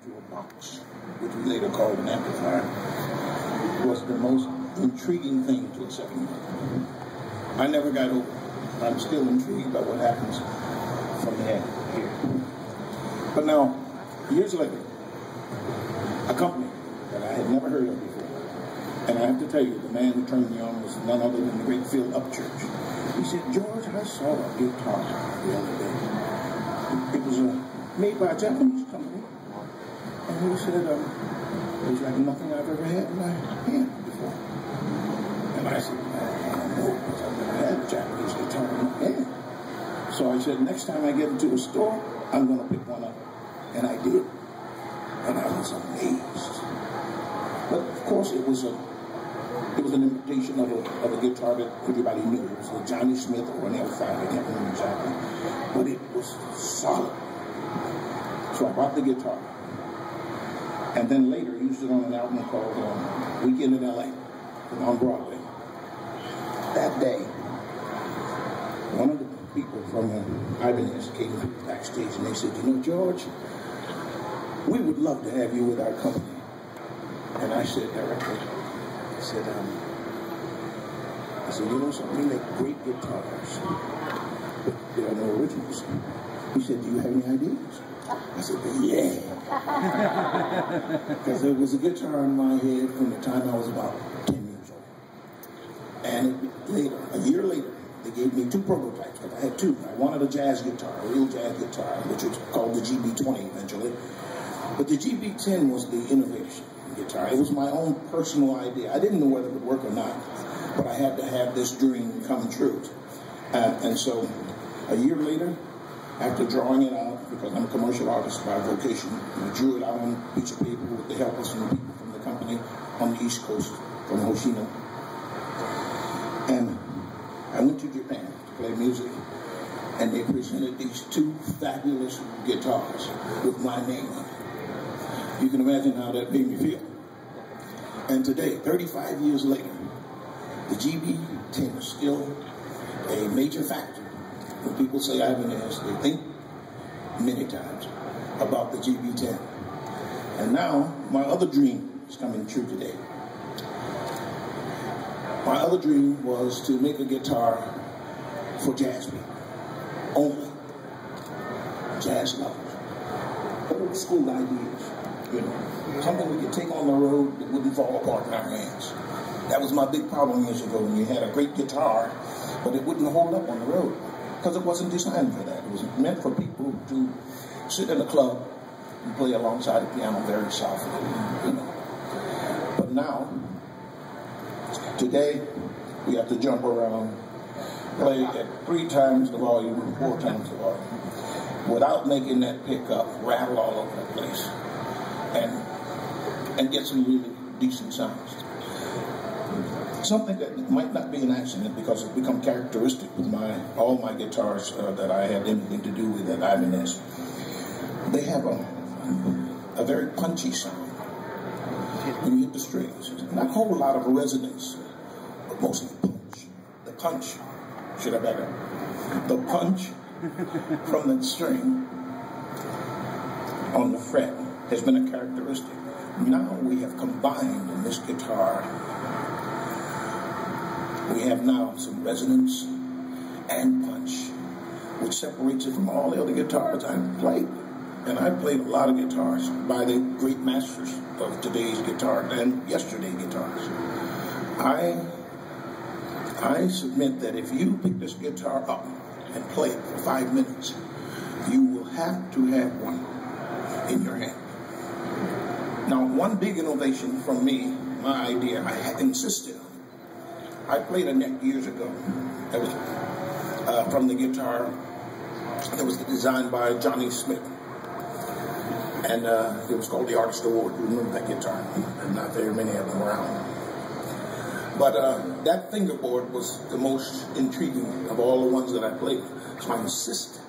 into a box, which we later called an amplifier, was the most intriguing thing to a 7-year-old. I never got over it. I'm still intrigued by what happens from there here. But now, years later, a company that I had never heard of before, and I have to tell you, the man who turned me on was none other than the great Phil Upchurch. He said, "George, I saw a guitar the other day. It was made by a Japanese company." And he said, "It was like nothing I've ever had in my hand before." And I said, "No, because I've never had a Japanese guitar in my hand." So I said, "Next time I get into a store, I'm going to pick one up." And I did. And I was amazed. But of course, it was an imitation of a guitar that everybody knew. It was a Johnny Smith or an L5, I can't remember exactly. But it was solid. So I bought the guitar. And then later used it on an album called Weekend in LA, on Broadway. That day, one of the people from Ibanez came backstage and they said, "You know, George, we would love to have you with our company." And I said directly, I said, "You know something, we make great guitars, but there are no originals." He said, "Do you have any ideas?" I said, "Yeah." Because there was a guitar in my head from the time I was about 10 years old. And a year later, they gave me 2 prototypes, because I had 2. I wanted a jazz guitar, a real jazz guitar, which was called the GB20 eventually. But the GB10 was the innovation guitar. It was my own personal idea. I didn't know whether it would work or not, but I had to have this dream come true. And so a year later, after drawing it out, because I'm a commercial artist by vocation, I drew it out on a piece of paper with the help of some people from the company on the East Coast, from Hoshino. And I went to Japan to play music, and they presented these 2 fabulous guitars with my name on it. You can imagine how that made me feel. And today, 35 years later, the GB10 is still a major factor. When people say Ibanez, they think many times about the GB10. And now, my other dream is coming true today. My other dream was to make a guitar for jazz people. Only. Jazz lovers. Old school ideas. You know, something we could take on the road that wouldn't fall apart in our hands. That was my big problem years ago, when you had a great guitar, but it wouldn't hold up on the road, because it wasn't designed for that. It was meant for people to sit in a club and play alongside the piano very softly, you know. But now, today, we have to jump around, play at 3 times the volume, 4 times the volume, without making that pickup rattle all over the place. And get some really decent sounds. Something that might not be an accident, because it's become characteristic with all my guitars that I had anything to do with at Ibanez. They have a very punchy sound when you hit the strings. Not a whole lot of resonance, but mostly punch. The punch, should I back up? The punch from the string on the fret has been a characteristic. Now we have combined in this guitar, we have now some resonance and punch, which separates it from all the other guitars I've played. And I've played a lot of guitars by the great masters of today's guitar and yesterday's guitars. I submit that if you pick this guitar up and play it for 5 minutes, you will have to have one in your hand. Now, one big innovation from me, my idea, I had insisted on. I played a neck years ago. That was from the guitar that was designed by Johnny Smith. And it was called the Artist Award. You remember that guitar? And not very many of them around. But that fingerboard was the most intriguing of all the ones that I played. So I insist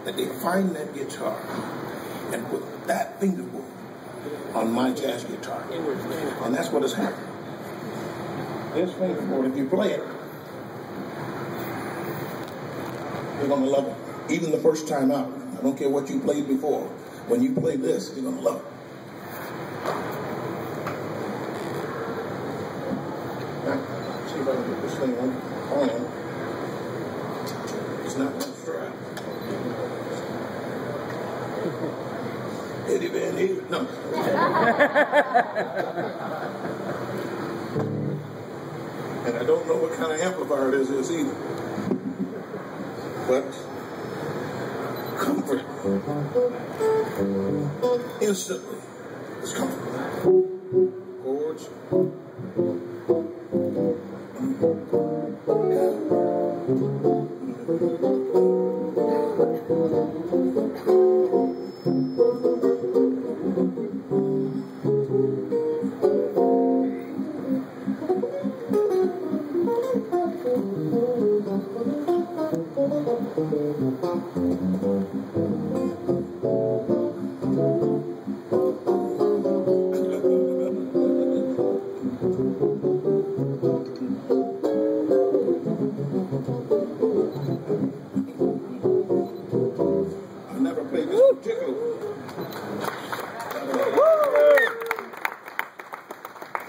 that they find that guitar and put that fingerboard on my jazz guitar. And that's what has happened. This fingerboard, if you play it, you're going to love it. Even the first time out. I don't care what you played before. When you play this, you're going to love it. if I can get this thing on. It's not going to strap. Eddie Van Halen. No. And I don't know what kind of amplifier this is either. But comfort. Instantly. It's comfortable. Chords. I've never played this particular one.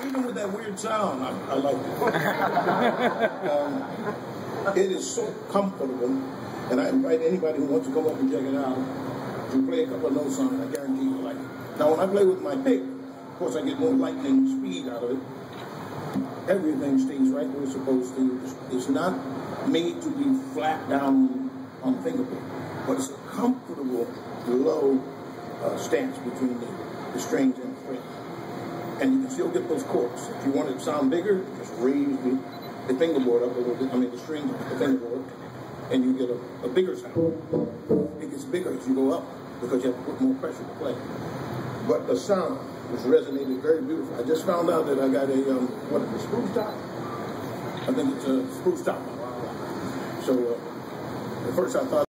Even with that weird sound, I like it. It is so comfortable, and I invite anybody who wants to come up and check it out to play a couple of notes on it. I guarantee you'll like it. Now, when I play with my pick, of course, I get more lightning speed out of it. Everything stays right where it's supposed to. It's not made to be flat down on the fingertip, but it's a comfortable, low stance between the strings and the fret. And you can still get those chords. If you want it to sound bigger, just raise the fingerboard up a little bit. I mean, the strings of the fingerboard, and you get a bigger sound. It gets bigger as you go up because you have to put more pressure to play. But the sound was resonated very beautiful. I just found out that I got a, what is it, spruce top? I think it's a spruce top. So at first I thought